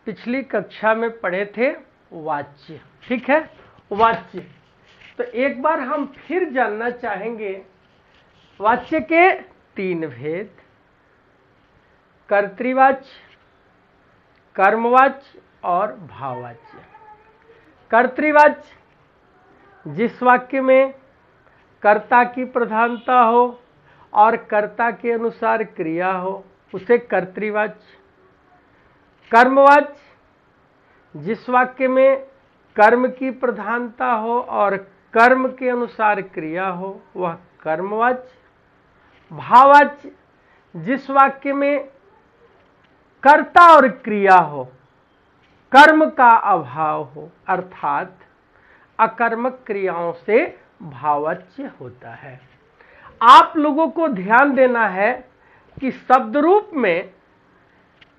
पिछली कक्षा में पढ़े थे वाच्य, ठीक है, वाच्य। तो एक बार हम फिर जानना चाहेंगे वाच्य के 3 भेद, कर्तृवाच्य, कर्मवाच्य और भाववाच्य। कर्तृवाच्य, जिस वाक्य में कर्ता की प्रधानता हो और कर्ता के अनुसार क्रिया हो उसे कर्तृवाच्य। कर्मवाच्य, जिस वाक्य में कर्म की प्रधानता हो और कर्म के अनुसार क्रिया हो वह कर्मवाच्य। भाववाच्य, जिस वाक्य में कर्ता और क्रिया हो, कर्म का अभाव हो, अर्थात अकर्मक क्रियाओं से भाववाच्य होता है। आप लोगों को ध्यान देना है कि शब्द रूप में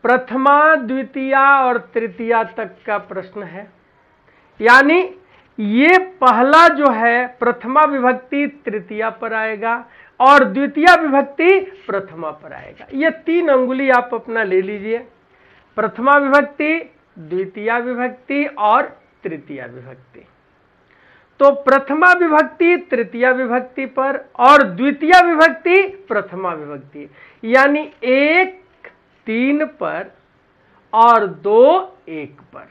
प्रथमा, द्वितीया और तृतीया तक का प्रश्न है, यानी ये पहला जो है प्रथमा विभक्ति तृतीया पर आएगा और द्वितीया विभक्ति प्रथमा पर आएगा। ये 3 अंगुली आप अपना ले लीजिए, प्रथमा विभक्ति, द्वितीया विभक्ति और तृतीया विभक्ति। तो प्रथमा विभक्ति तृतीया विभक्ति पर और द्वितीया विभक्ति प्रथमा विभक्ति, यानी 1 3 पर और 2 1 पर।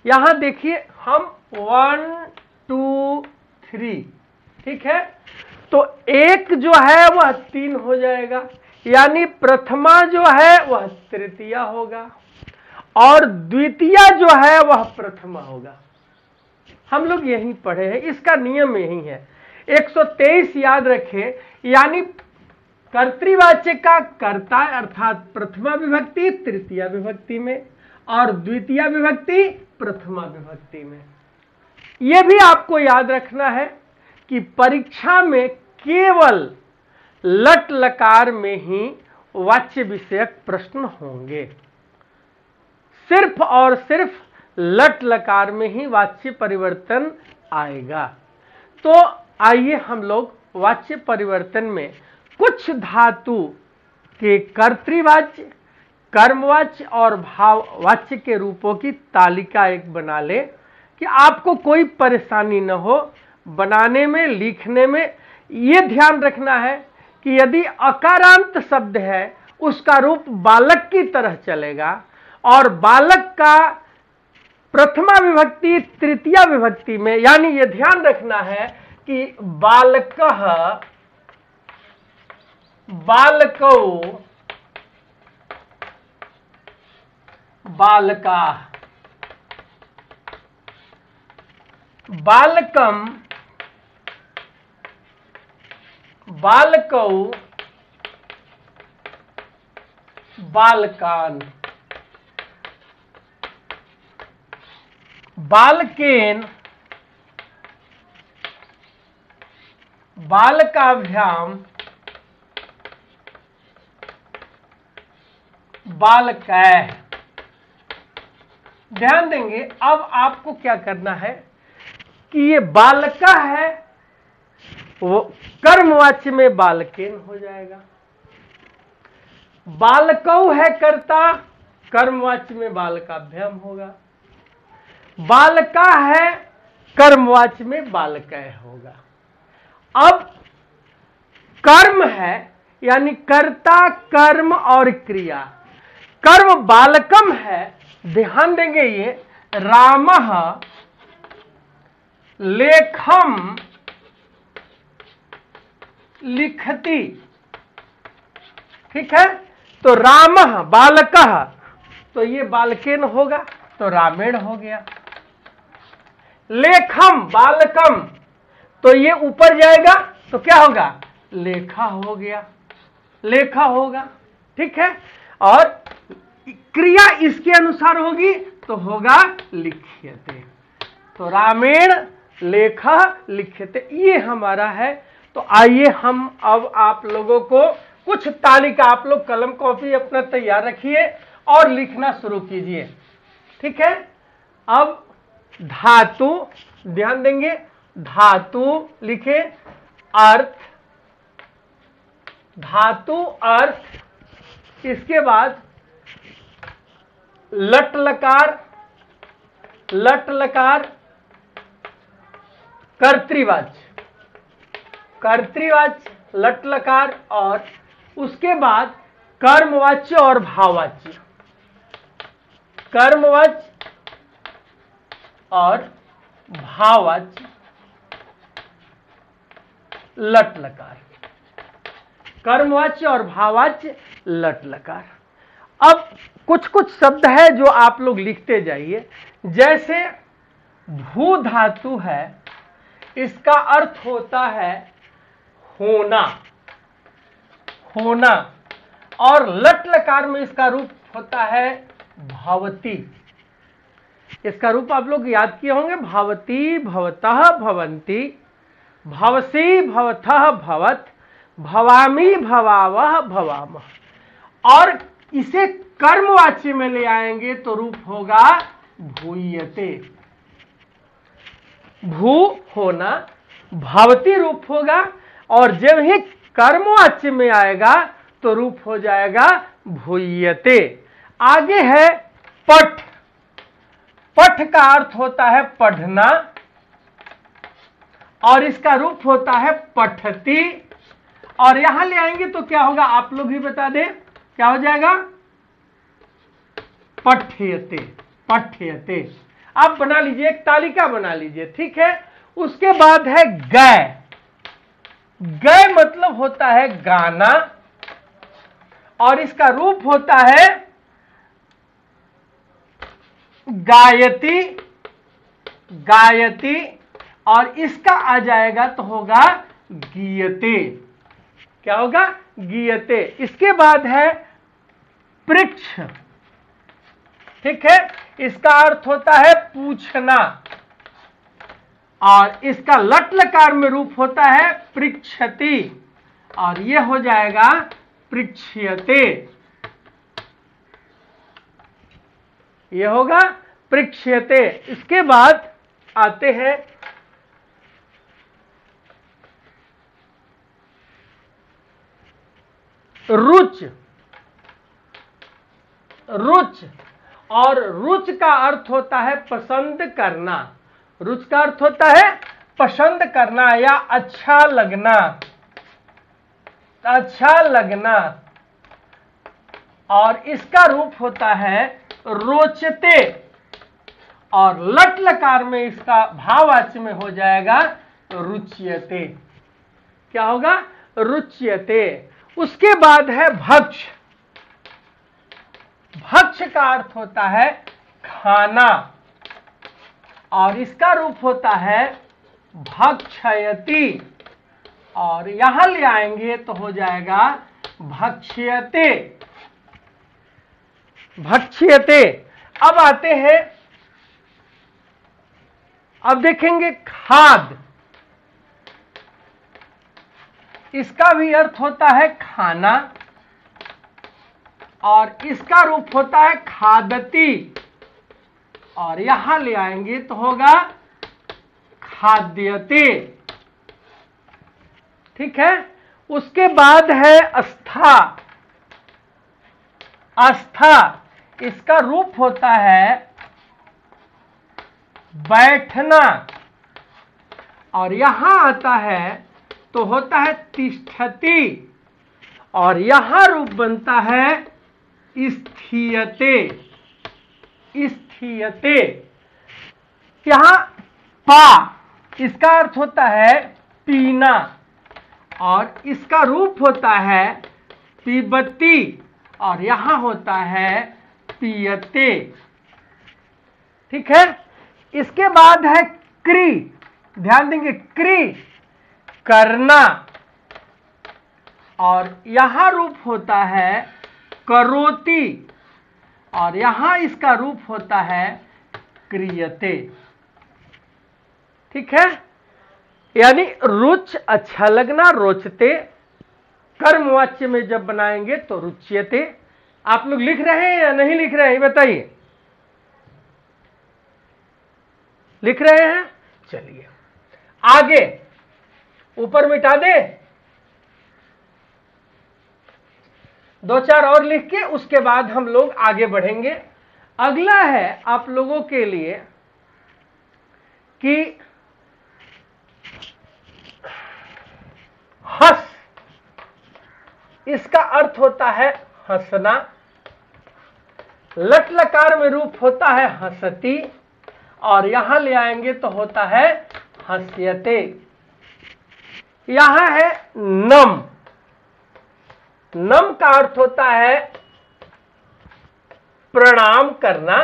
यहां देखिए हम 1 2 3, ठीक है, तो 1 जो है वह 3 हो जाएगा, यानी प्रथमा जो है वह तृतीया होगा और द्वितीया जो है वह प्रथमा होगा। हम लोग यही पढ़े हैं, इसका नियम यही है। 123 याद रखें, यानी कर्तृवाच्य का कर्ता अर्थात प्रथमा विभक्ति तृतीया विभक्ति में और द्वितीया विभक्ति प्रथमा विभक्ति में। यह भी आपको याद रखना है कि परीक्षा में केवल लट लकार में ही वाच्य विषयक प्रश्न होंगे, सिर्फ और सिर्फ लट लकार में ही वाच्य परिवर्तन आएगा। तो आइए हम लोग वाच्य परिवर्तन में कुछ धातु के कर्तृवाच्य, कर्मवाच्य और भाववाच्य के रूपों की तालिका एक बना ले कि आपको कोई परेशानी न हो बनाने में, लिखने में। ये ध्यान रखना है कि यदि अकारांत शब्द है उसका रूप बालक की तरह चलेगा और बालक का प्रथमा विभक्ति तृतीया विभक्ति में, यानी ये ध्यान रखना है कि बालकः, बालकौ, बालकाः, बालकम, बालकौ, बालकान, बालकेन, बालकाभ्याम, बालकैः। ध्यान देंगे, अब आपको क्या करना है कि ये बालका है वो कर्मवाच्य में बालकेन हो जाएगा, बालकौ है कर्ता, कर्मवाच्य में बालकाभ्याम होगा, बालका है कर्मवाच्य में बालकै होगा। अब कर्म है यानी कर्ता, कर्म और क्रिया। कर्म बालकम है, ध्यान देंगे ये रामः लेखम लिखति, ठीक है, तो रामः बालकः, तो ये बालकेन होगा तो रामेण हो गया। लेखम बालकम, तो ये ऊपर जाएगा तो क्या होगा, लेखा हो गया, लेखा होगा, ठीक है, और क्रिया इसके अनुसार होगी तो होगा लिख्यते, तो रामेण लेखा लिख्यते, ये हमारा है। तो आइए हम अब आप लोगों को कुछ तालिका, आप लोग कलम कॉपी अपना तैयार रखिए और लिखना शुरू कीजिए, ठीक है। अब धातु, ध्यान देंगे, धातु लिखे, अर्थ, धातु अर्थ, इसके बाद लट लकार, लट लकार कर्तृवाच्य, कर्तृवाच्य लट लकार, और उसके बाद कर्मवाच्य और भाववाच्य, कर्मवाच्य और भाववाच्य लट लकार, कर्मवाच्य और भाववाच्य लट लकार। अब कुछ कुछ शब्द है जो आप लोग लिखते जाइए, जैसे भू धातु है, इसका अर्थ होता है होना, होना, और लट लकार में इसका रूप होता है भवती। इसका रूप आप लोग याद किए होंगे, भवती, भवतः, भवंती, भवसी, भवथः, भवत, भवामी, भवावह, भवामः। और इसे कर्मवाच्य में ले आएंगे तो रूप होगा भूयते। भू होना, भवती रूप होगा, और जब ही कर्मवाच्य में आएगा तो रूप हो जाएगा भूयते। आगे है पठ। पठ का अर्थ होता है पढ़ना, और इसका रूप होता है पठती, और यहां ले आएंगे तो क्या होगा, आप लोग ही बता दें, क्या हो जाएगा, पठ्यते, पठ्यते। आप बना लीजिए, एक तालिका बना लीजिए, ठीक है। उसके बाद है गय। गय मतलब होता है गाना, और इसका रूप होता है गायती, गायती, और इसका आ जाएगा तो होगा गीयते। क्या होगा, गीयते। इसके बाद है पृच्छ, ठीक है, इसका अर्थ होता है पूछना, और इसका लट लकार में रूप होता है पृच्छति, और यह हो जाएगा पृच्छ्यते, यह होगा पृच्छ्यते। इसके बाद आते हैं रुच। रुच, और रुच का अर्थ होता है पसंद करना। रुच का अर्थ होता है पसंद करना या अच्छा लगना, अच्छा लगना, और इसका रूप होता है रोचते, और लट लकार में इसका भाववाच्य में हो जाएगा रुच्यते। क्या होगा, रुच्यते। उसके बाद है भक्ष। भक्ष का अर्थ होता है खाना, और इसका रूप होता है भक्षयति, और यहां ले आएंगे तो हो जाएगा भक्ष्यते, भक्ष्यते। अब आते हैं, अब देखेंगे खाद। इसका भी अर्थ होता है खाना, और इसका रूप होता है खादती, और यहां ले आएंगे तो होगा खाद्यते, ठीक है। उसके बाद है आस्था। आस्था, इसका रूप होता है बैठना, और यहां आता है तो होता है तिष्ठति, और यहां रूप बनता है स्थियते, स्थियते। यहां पा, इसका अर्थ होता है पीना, और इसका रूप होता है पीबती, और यहां होता है पियते, ठीक है। इसके बाद है क्री। ध्यान देंगे, क्री करना, और यहां रूप होता है करोति, और यहां इसका रूप होता है क्रियते, ठीक है। यानी रुच अच्छा लगना, रोचते, कर्मवाच्य में जब बनाएंगे तो रुच्यते। आप लोग लिख रहे हैं या नहीं लिख रहे हैं, बताइए। लिख रहे हैं, चलिए आगे। ऊपर मिटा दे, दो चार और लिख के उसके बाद हम लोग आगे बढ़ेंगे। अगला है आप लोगों के लिए कि हंस, इसका अर्थ होता है हंसना। लट लकार में रूप होता है हंसती, और यहां ले आएंगे तो होता है हंस्यते। यहां है नम, नम का अर्थ होता है प्रणाम करना,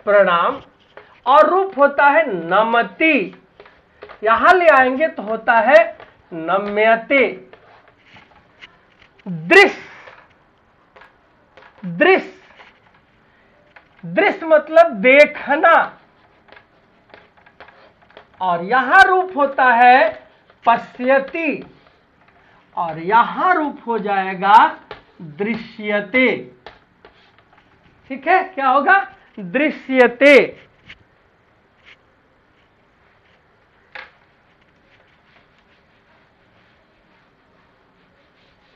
प्रणाम, और रूप होता है नमति। यहां ले आएंगे तो होता है नम्यते। दृश्य, दृश्य, दृश्य मतलब देखना, और यहां रूप होता है पश्यति, और यहां रूप हो जाएगा दृश्यते। ठीक है, क्या होगा? दृश्यते।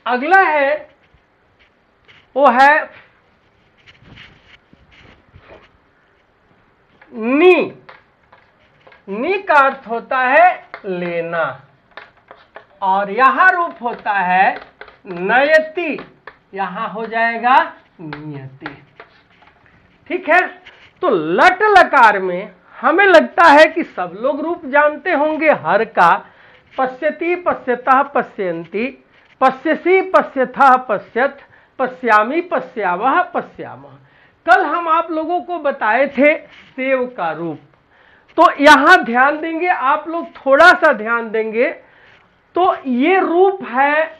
अगला है वो है नी। नी का अर्थ होता है लेना, और यहां रूप होता है नयति, यहां हो जाएगा नियति। ठीक है, तो लट लकार में हमें लगता है कि सब लोग रूप जानते होंगे हर का। पश्यति, पश्यतः, पश्यन्ति, पश्यसि, पश्यथः, पश्यत, पश्यामि, पश्यावः, पश्यामः। कल हम आप लोगों को बताए थे सेव का रूप, तो यहां ध्यान देंगे आप लोग, थोड़ा सा ध्यान देंगे तो ये रूप है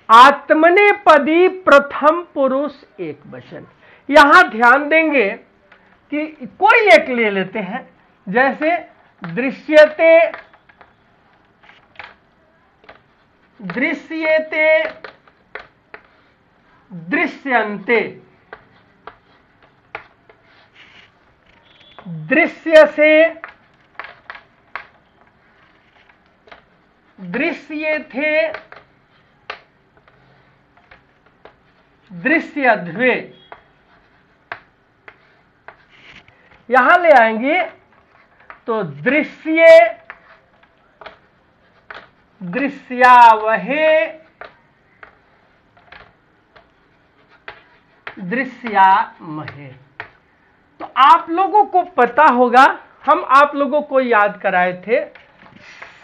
आत्मनेपदी प्रथम पुरुष एक वचन। यहां ध्यान देंगे कि कोई एक ले लेते हैं, जैसे दृश्यते, दृश्यते, दृश्यन्ते, दृश्यसे, दृश्येथे, दृश्यध्वे। यहां ले आएंगे तो दृश्ये, दृश्यावहे, दृश्यामहे। तो आप लोगों को पता होगा, हम आप लोगों को याद कराए थे,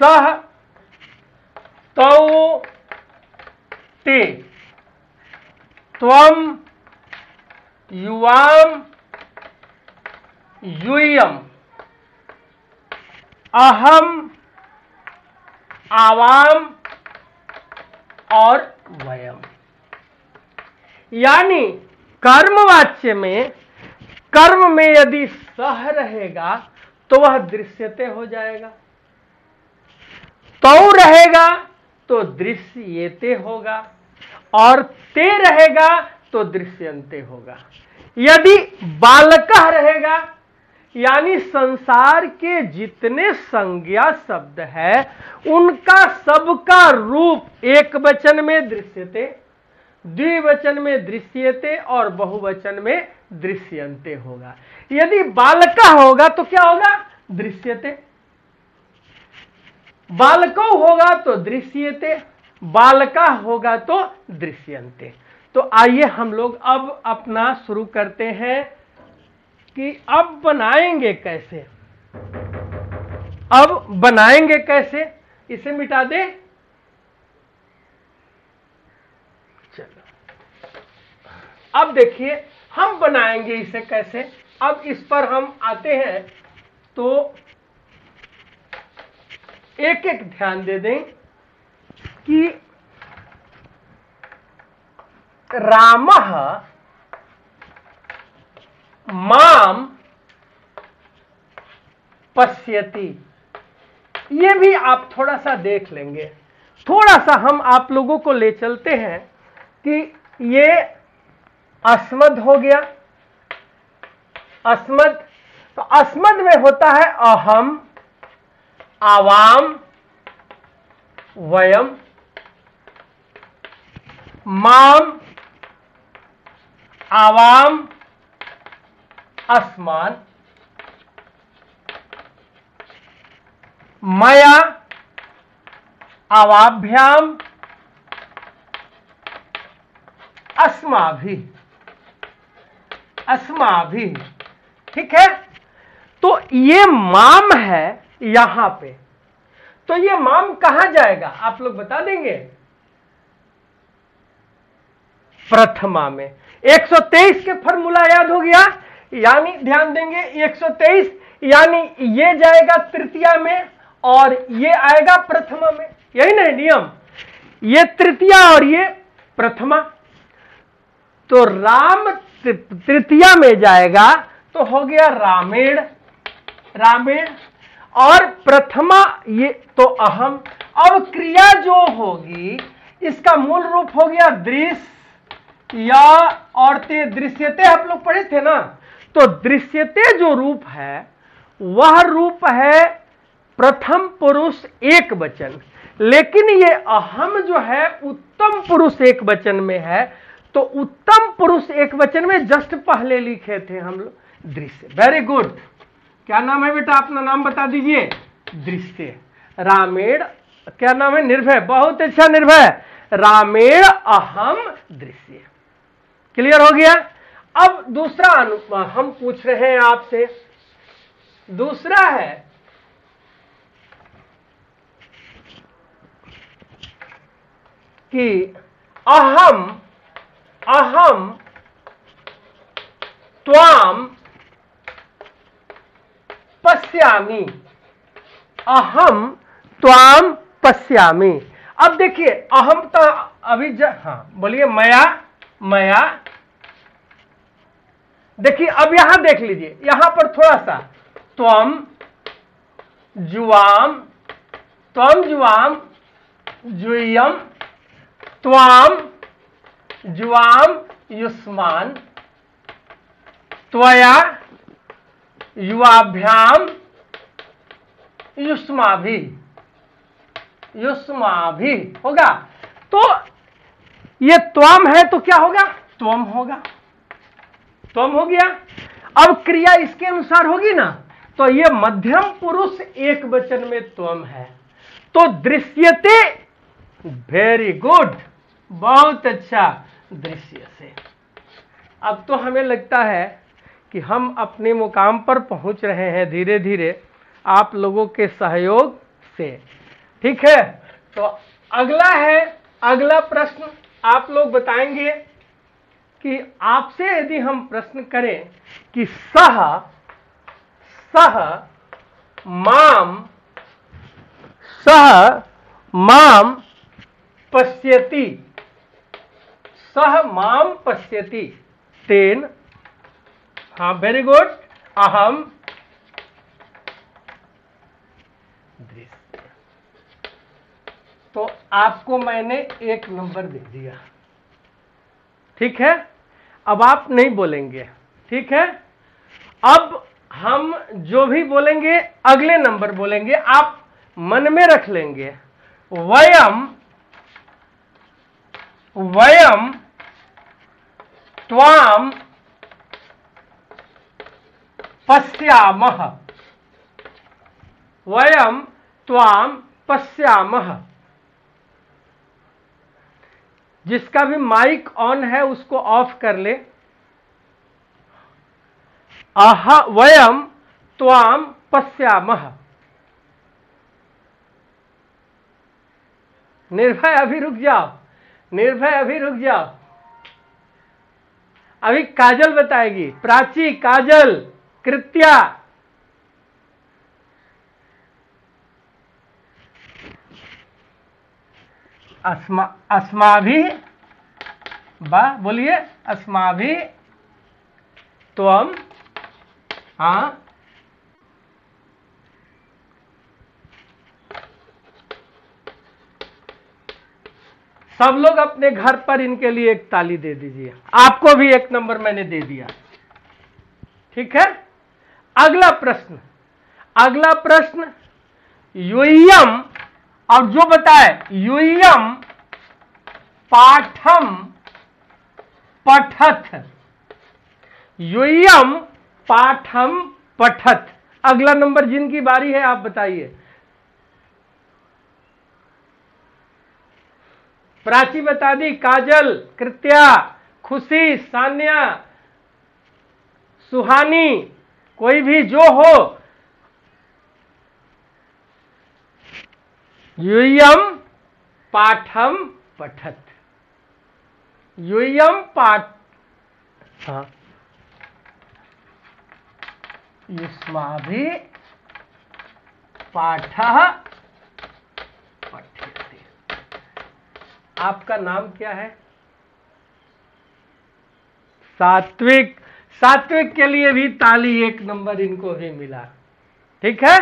सह, तौ, ते, त्वम, युवाम, यूयम, अहम, आवाम और वयम। यानी कर्मवाच्य में, कर्म में यदि सह रहेगा तो वह दृश्यते हो जाएगा, तौ रहेगा तो दृश्येते होगा, और ते रहेगा तो दृश्यन्ते होगा। यदि बालकः रहेगा, यानी संसार के जितने संज्ञा शब्द है उनका सबका रूप एक वचन में दृश्यते, द्विवचन में दृश्यते और बहुवचन में दृश्यन्ते होगा। यदि बालका होगा तो क्या होगा? दृश्यते। बालको होगा तो दृश्यते, बालका होगा तो दृश्यन्ते। तो आइए हम लोग अब अपना शुरू करते हैं कि अब बनाएंगे कैसे, अब बनाएंगे कैसे। इसे मिटा दे, चलो अब देखिए हम बनाएंगे इसे कैसे। अब इस पर हम आते हैं तो एक एक ध्यान दे दें कि रामः माम पश्यति, ये भी आप थोड़ा सा देख लेंगे। थोड़ा सा हम आप लोगों को ले चलते हैं कि ये अस्मद हो गया। अस्मद, तो अस्मद में होता है अहम, आवाम, वयम, माम, आवाम, अस्मान, मया अवाभ्याम अस्माभिः, अस्माभिः। ठीक है, तो ये माम है यहां पे, तो ये माम कहां जाएगा आप लोग बता देंगे? प्रथमा में। 123 के फॉर्मूला याद हो गया, यानी ध्यान देंगे 123 यानी ये जाएगा तृतीया में और ये आएगा प्रथमा में, यही नहीं नियम, ये तृतीया और ये प्रथमा। तो राम तृतीया में जाएगा तो हो गया रामेण, रामेण, और प्रथमा ये तो अहम। अब क्रिया जो होगी इसका मूल रूप हो गया दृश्य या और ते दृश्यते, आप लोग पढ़े थे ना। तो दृश्यते जो रूप है वह रूप है प्रथम पुरुष एक वचन, लेकिन ये अहम जो है उत्तम पुरुष एक वचन में है। तो उत्तम पुरुष एक वचन में जस्ट पहले लिखे थे हम लोग दृश्य। वेरी गुड, क्या नाम है बेटा? अपना नाम बता दीजिए। दृश्य। रामेण, क्या नाम है? निर्भय। बहुत अच्छा निर्भय। रामेण अहम दृश्य। क्लियर हो गया। अब दूसरा हम पूछ रहे हैं आपसे, दूसरा है कि अहम अहम त्वाम पश्यामि, अहम त्वाम पश्यामि। अब देखिए अहम तो अभी हाँ बोलिए, मया, मया। देखिए अब यहां देख लीजिए, यहां पर थोड़ा सा त्वम जुवाम, त्वम जुवाम जुयम, त्वाम जुवाम युष्मान, त्वया युवाभ्याम युष्माभि, युष्माभि होगा। तो ये त्वम है तो क्या होगा? त्वम होगा, त्वम हो गया। अब क्रिया इसके अनुसार होगी ना, तो ये मध्यम पुरुष एक वचन में त्वम है, तो दृश्यते। वेरी गुड, बहुत अच्छा, दृश्य से। अब तो हमें लगता है कि हम अपने मुकाम पर पहुंच रहे हैं धीरे धीरे आप लोगों के सहयोग से। ठीक है, तो अगला है, अगला प्रश्न आप लोग बताएंगे कि आपसे यदि हम प्रश्न करें कि सह सह माम, सह माम पश्यति, सह माम पश्यति तेन, हाँ वेरी गुड, अहम दृश्य। तो आपको मैंने 1 नंबर दे दिया। ठीक है, अब आप नहीं बोलेंगे। ठीक है, अब हम जो भी बोलेंगे अगले नंबर बोलेंगे, आप मन में रख लेंगे। वयम वयम त्वाम पश्यामः, वयम त्वाम पश्यामः। जिसका भी माइक ऑन है उसको ऑफ कर ले। वयम त्वाम पश्यामः। निर्भय अभी रुक जाओ, निर्भय अभी रुक जाओ, अभी काजल बताएगी, प्राची, काजल, कृत्या। अस्माभि, बा बोलिए, अस्माभि त्वम, हाँ सब लोग अपने घर पर इनके लिए एक ताली दे दीजिए। आपको भी 1 नंबर मैंने दे दिया। ठीक है, अगला प्रश्न, अगला प्रश्न यूयम, और जो बताए यूयम पाठम पठथ, यूयम पाठम पठत। अगला नंबर जिनकी बारी है आप बताइए। प्राची बता दी, काजल, कृत्या, खुशी, सान्या, सुहानी, कोई भी जो हो। यूयम पाठम पठत, यूयम पाठ, हाँ, युष्माभि पाठः पठ्यते। आपका नाम क्या है? सात्विक। सात्विक के लिए भी ताली, 1 नंबर इनको भी मिला। ठीक है,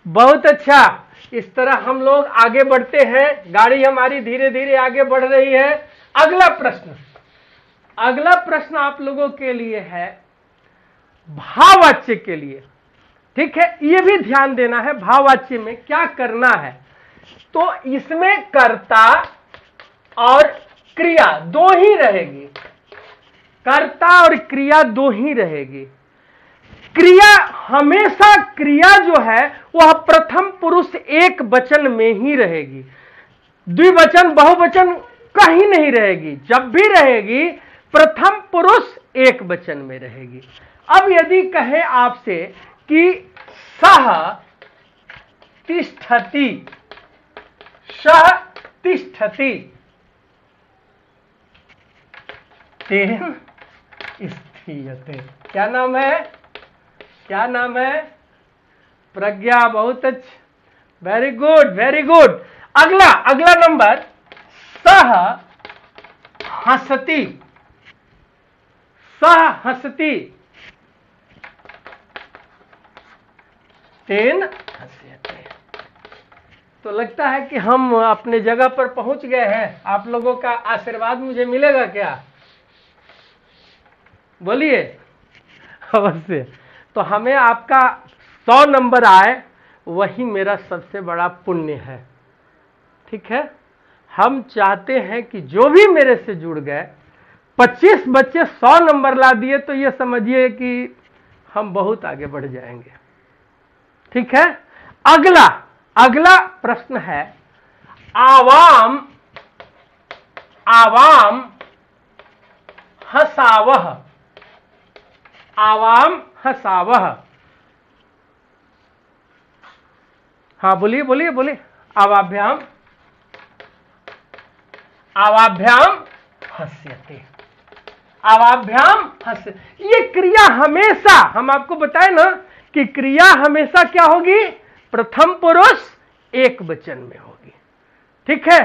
बहुत अच्छा। इस तरह हम लोग आगे बढ़ते हैं, गाड़ी हमारी धीरे धीरे आगे बढ़ रही है। अगला प्रश्न, अगला प्रश्न आप लोगों के लिए है भाववाच्य के लिए। ठीक है, ये भी ध्यान देना है भाववाच्य में क्या करना है। तो इसमें कर्ता और क्रिया दो ही रहेगी, कर्ता और क्रिया दो ही रहेगी। क्रिया हमेशा, क्रिया जो है वह प्रथम पुरुष एक वचन में ही रहेगी, द्विवचन बहुवचन कहीं नहीं रहेगी। जब भी रहेगी प्रथम पुरुष एक वचन में रहेगी। अब यदि कहे आपसे कि सह तिष्ठति, सह तिष्ठति, तेन स्थीयते, क्या नाम है? क्या नाम है? प्रज्ञा, बहुत अच्छा, वेरी गुड वेरी गुड। अगला, अगला नंबर, सह हसति, सह हसति, तेन हस्यते। तो लगता है कि हम अपने जगह पर पहुंच गए हैं। आप लोगों का आशीर्वाद मुझे मिलेगा क्या? बोलिए। अवश्य। तो हमें आपका 100 नंबर आए, वही मेरा सबसे बड़ा पुण्य है। ठीक है, हम चाहते हैं कि जो भी मेरे से जुड़ गए, 25 बच्चे 100 नंबर ला दिए तो ये समझिए कि हम बहुत आगे बढ़ जाएंगे। ठीक है, अगला, अगला प्रश्न है आवाम, आवाम हसावह, आवाम हसावह। हाँ बोलिए बोलिए बोलिए। आवाभ्याम, आवाभ्याम हस्यते, आवाभ्याम हस्य। ये क्रिया हमेशा, हम आपको बताए ना कि क्रिया हमेशा क्या होगी? प्रथम पुरुष एक वचन में होगी। ठीक है,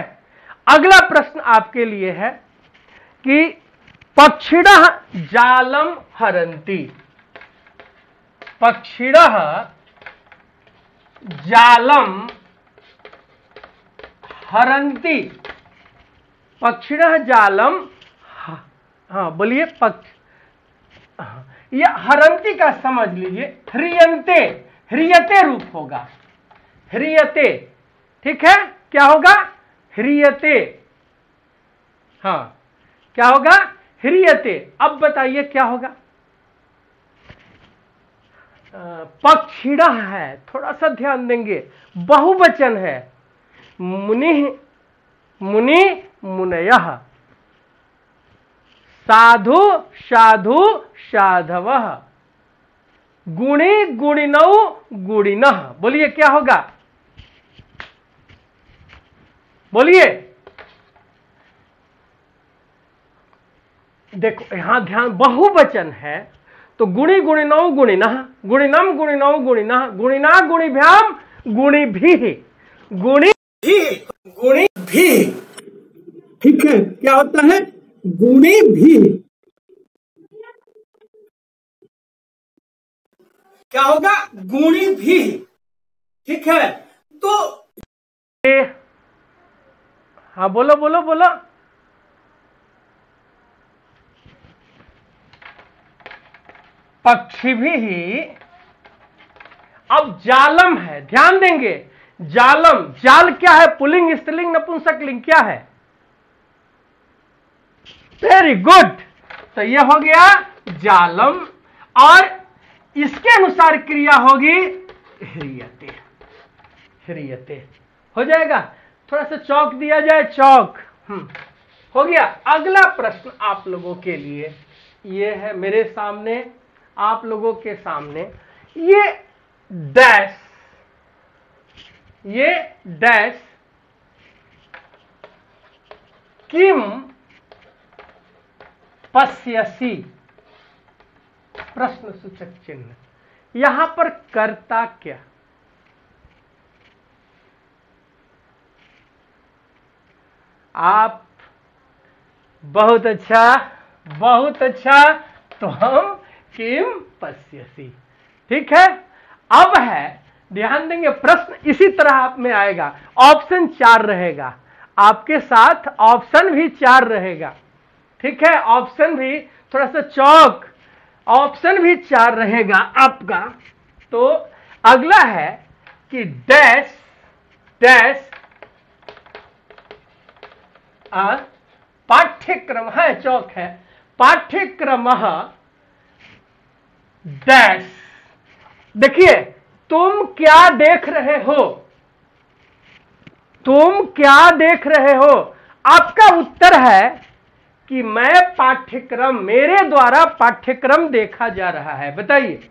अगला प्रश्न आपके लिए है कि पक्षिणः जालम हरन्ति, पक्षिणः जालम हरन्ति, पक्षिणः जालम, हाँ बोलिए, पक्ष, ये हरन्ति का समझ लीजिए, ह्रियन्ते, ह्रियते रूप होगा, ह्रियते। ठीक है, क्या होगा? ह्रियते। हाँ, क्या होगा? ह्रियते। अब बताइए क्या होगा? पक्षिणः है, थोड़ा सा ध्यान देंगे, बहुवचन है। मुनि, मुनि मुनयः, साधु साधु साधवः, गुणी गुणिनौ गुणिनः। बोलिए क्या होगा? बोलिए। देखो यहां ध्यान, बहुवचन है तो गुणी गुणिनौ गुणिनः, गुणिनम गुणिनौ गुणिनः, गुणिना गुणिभ्याम गुणिभिः, गुणी भी, गुणी भी। ठीक है, क्या होता है? गुणी भी। क्या होगा? गुणी भी। ठीक है, तो हाँ बोलो बोलो बोलो। पक्षी भी ही। अब जालम है, ध्यान देंगे, जालम, जाल क्या है? पुल्लिंग, स्त्रीलिंग, नपुंसकलिंग, क्या है? Very good. तो यह हो गया जालम। और इसके अनुसार क्रिया होगी ह्रियते। ह्रियते हो जाएगा। थोड़ा सा चौक दिया जाए, चौक। हो गया। अगला प्रश्न आप लोगों के लिए ये है, मेरे सामने, आप लोगों के सामने, ये डैश, ये डैश किम पश्यसि, प्रश्न सूचक चिन्ह। यहां पर कर्ता क्या? आप बहुत अच्छा, बहुत अच्छा। तो हम किम पश्यसि, ठीक है। अब है, ध्यान देंगे, प्रश्न इसी तरह आप में आएगा। ऑप्शन 4 रहेगा, आपके साथ ऑप्शन भी 4 रहेगा, ठीक है। ऑप्शन भी थोड़ा सा चौक, ऑप्शन भी 4 रहेगा आपका। तो अगला है कि डैश डैश पाठ्यक्रम है, चौक है, पाठ्यक्रम डैश। देखिए, तुम क्या देख रहे हो? तुम क्या देख रहे हो? आपका उत्तर है कि मैं पाठ्यक्रम, मेरे द्वारा पाठ्यक्रम देखा जा रहा है। बताइए।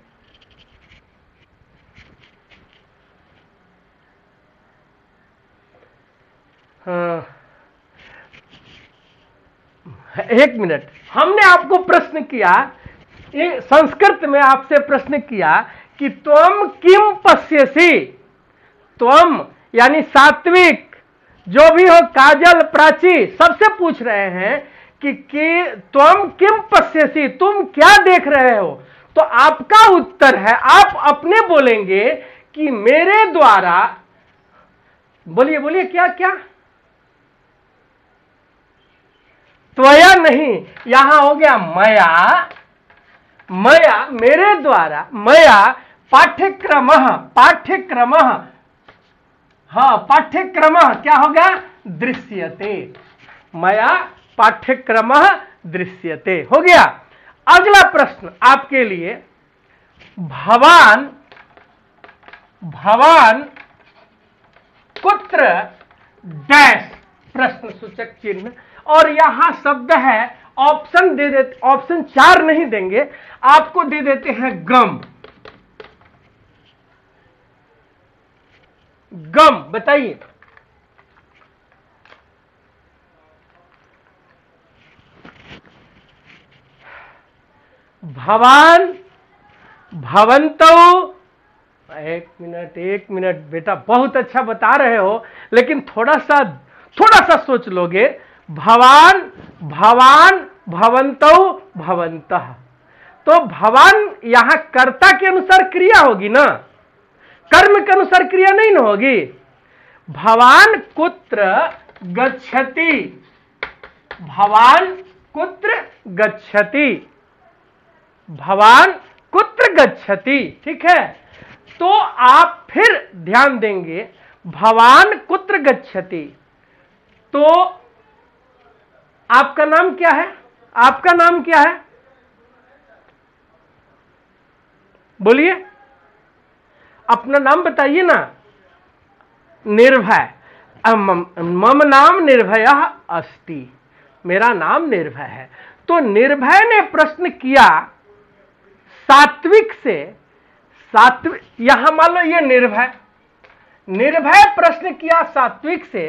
हाँ, एक मिनट, हमने आपको प्रश्न किया, संस्कृत में आपसे प्रश्न किया कि त्वम किम पश्यसि। त्वम यानी सात्विक, जो भी हो, काजल, प्राची, सबसे पूछ रहे हैं कि त्वम किम पश्यसि, तुम क्या देख रहे हो? तो आपका उत्तर है, आप अपने बोलेंगे कि मेरे द्वारा, बोलिए बोलिए, क्या क्या? त्वया नहीं, यहां हो गया मया, मया, मेरे द्वारा, मया पाठ्यक्रम, पाठ्यक्रम, हाँ, पाठ्यक्रम क्या होगा? दृश्यते। मया पाठ्यक्रम दृश्यते। हो गया। अगला प्रश्न आपके लिए, भवान, भवान कुत्र डैश, प्रश्न सूचक चिन्ह। और यहां शब्द है, ऑप्शन दे देते, ऑप्शन 4 नहीं देंगे आपको, दे देते हैं गम। गम, बताइए। भवान, भवंतो, एक मिनट, एक मिनट बेटा, बहुत अच्छा बता रहे हो, लेकिन थोड़ा सा सोच लोगे। भवान, भवान, भवंतो, भवंतः, तो भवान यहां कर्ता के अनुसार क्रिया होगी ना, कर्म के अनुसार क्रिया नहीं ना होगी। भवान कुत्र गच्छति, भवान कुत्र गच्छति, भवान कुत्र गच्छति, ठीक है। तो आप फिर ध्यान देंगे, भवान कुत्र गच्छति, तो आपका नाम क्या है? आपका नाम क्या है? बोलिए, अपना नाम बताइए ना। निर्भय। मम नाम निर्भय अस्ति, मेरा नाम निर्भय है। तो निर्भय ने प्रश्न किया सात्विक से, सात्विक, यहां मान लो ये निर्भय, निर्भय प्रश्न किया सात्विक से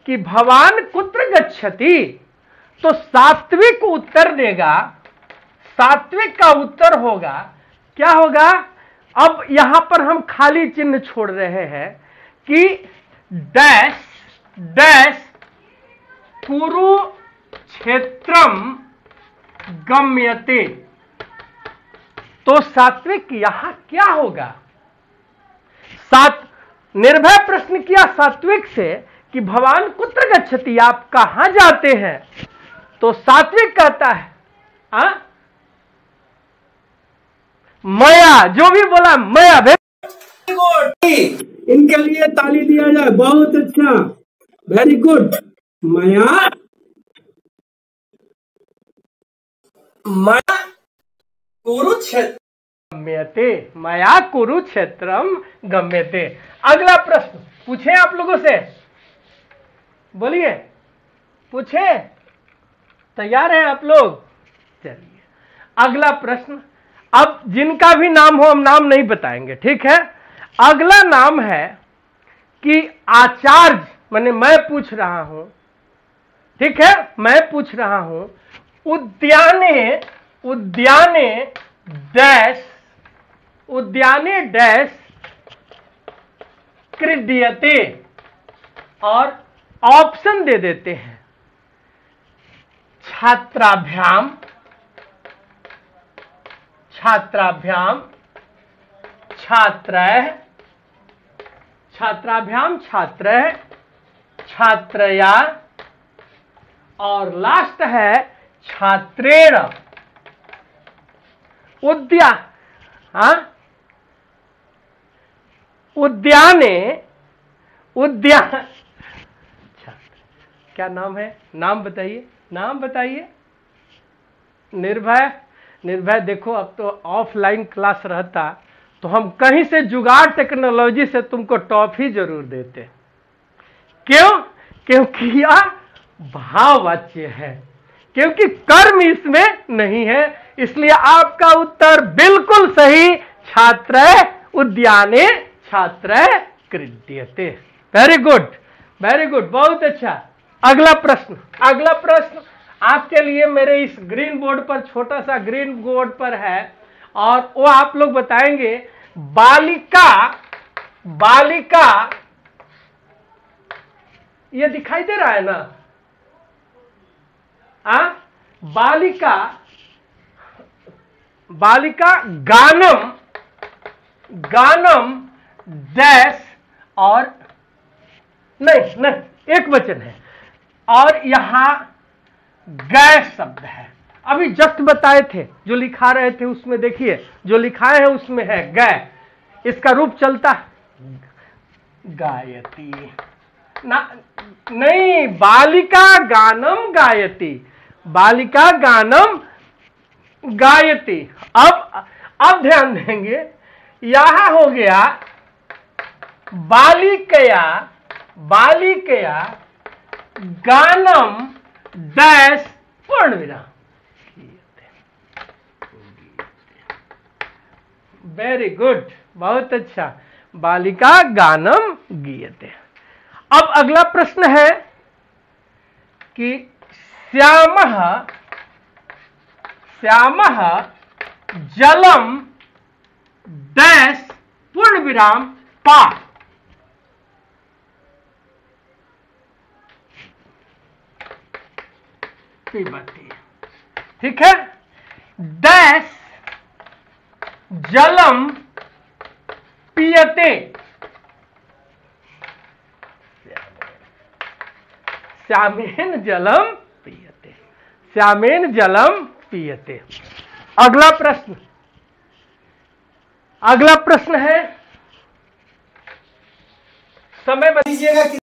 कि भवान कुत्र गच्छति, तो सात्विक उत्तर देगा, सात्विक का उत्तर होगा, क्या होगा? अब यहां पर हम खाली चिन्ह छोड़ रहे हैं कि डैश डैश कुरुक्षेत्रम गम्यते, तो सात्विक यहां क्या होगा? निर्भय प्रश्न किया सात्विक से कि भवान कुत्र गच्छति, आप कहां जाते हैं? तो सात्विक कहता है मया, जो भी बोला मया। वेरी गुड, इनके लिए ताली दिया जाए, बहुत अच्छा, वेरी गुड। मया, मया कुरुक्षेत्र गम्यते, मया कुरुक्षेत्रम गम्यते। अगला प्रश्न पूछे आप लोगों से, बोलिए, पूछे, तैयार हैं आप लोग? चलिए अगला प्रश्न। अब जिनका भी नाम हो हम नाम नहीं बताएंगे, ठीक है। अगला नाम है कि आचार्य, माने मैं पूछ रहा हूं, ठीक है, मैं पूछ रहा हूं, उद्याने डैश क्रीड्यते, और ऑप्शन दे देते हैं, छात्राभ्याम, छात्रः, छात्रया, और लास्ट है छात्रेण। उद्यान क्या नाम है? नाम बताइए। निर्भय देखो, अब तो ऑफलाइन क्लास रहता तो हम कहीं से जुगाड़ टेक्नोलॉजी से तुमको टॉफी जरूर देते। क्यों? क्योंकि यह भाववाच्य है, क्योंकि कर्म इसमें नहीं है, इसलिए आपका उत्तर बिल्कुल सही, छात्रः उद्याने छात्रः क्रीड्यते। वेरी गुड, बहुत अच्छा। अगला प्रश्न आपके लिए मेरे इस ग्रीन बोर्ड पर, छोटा सा ग्रीन बोर्ड पर है, और वो आप लोग बताएंगे, बालिका, ये दिखाई दे रहा है ना? बालिका गानम डैश, और नहीं एक वचन है, और यहां गै शब्द है। अभी जस्ट बताए थे, जो लिखा रहे थे उसमें देखिए, जो लिखाए हैं उसमें है गै, इसका रूप चलता गायती ना, नहीं, बालिका गानम गायती। अब ध्यान देंगे, यहां हो गया बालिकया गानम डैश पूर्ण विराम। वेरी गुड, बहुत अच्छा, बालिका गानम गीयते। अब अगला प्रश्न है कि श्यामः जलम डैश पूर्ण विराम पा। ठीक है, डैश जलम पियते, श्यामेन जलम पियते। अगला प्रश्न है, समय दीजिएगा।